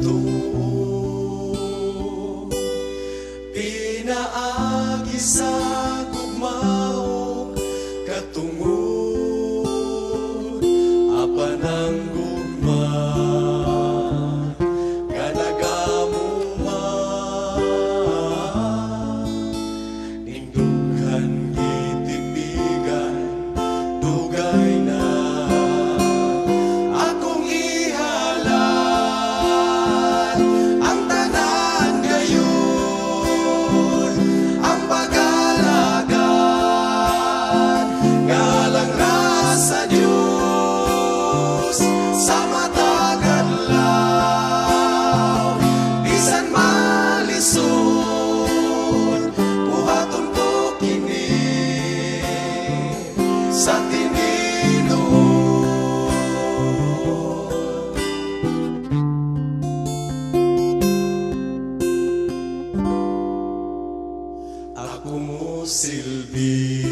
tuo, pinaagi sa gugmaong katungod, apan ang gugma kanagamo man, indughan gitipigan dugay na. Akong ihalad ang tanan gayon, ang pag-alagad ngalang rasa Diyos sa matag adlaw. Bisan malisod buhaton ko kini sa ako mo silbi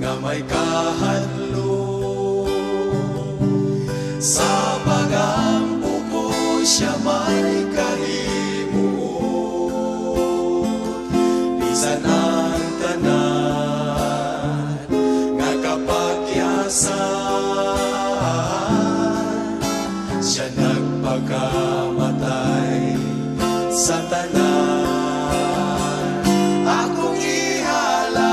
nga may kahadlo sa pagampo ko, siya may kahimo. Bisan ang tanan nga kapakyasan, siya nagpakamatay sa tanan. Akong ihalad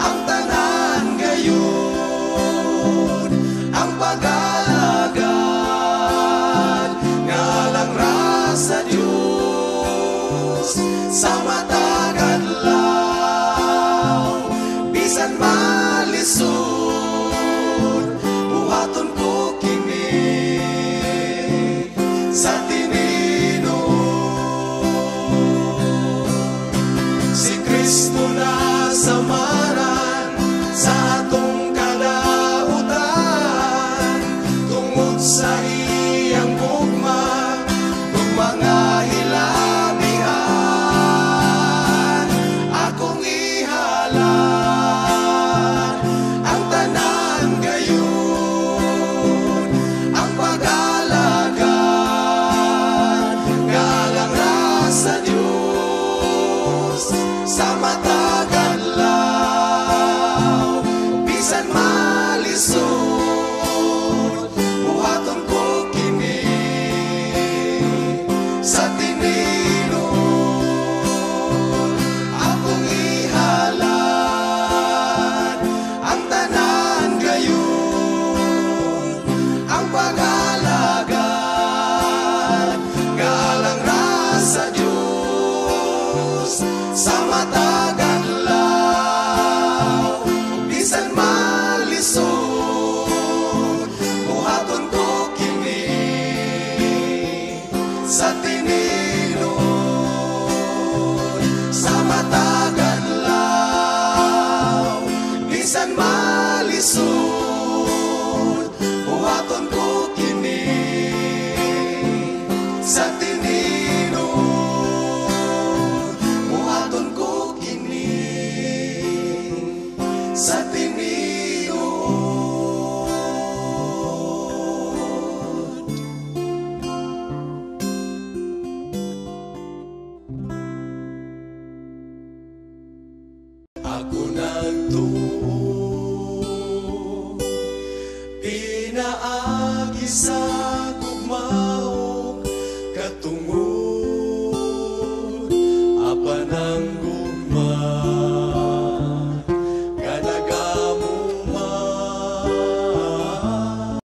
ang tanan gayon, ang pag-alagad ngalang rasa Diyos sa matag adlaw. Bisan malisod buhaton ko kini sa Kristo na samaran sa atong kadautan, tungod sa iyang gugma, gugma nga hilamihan. Akong ihalad ang tanan gayon, ang pag-alagad ngalang rasa Diyos sa matag adlaw. Bisan malisod buhaton ko kini sa tininon. Akong ihalad ang tanan gayon, ang pag-alagad ngalang rasa Diyos sa matag adlaw. Bisan malisod buhaton ko kini sa tininon, sa matag adlaw. Bisan malisod buhaton ko kini sa tininon, buhaton ko kini sa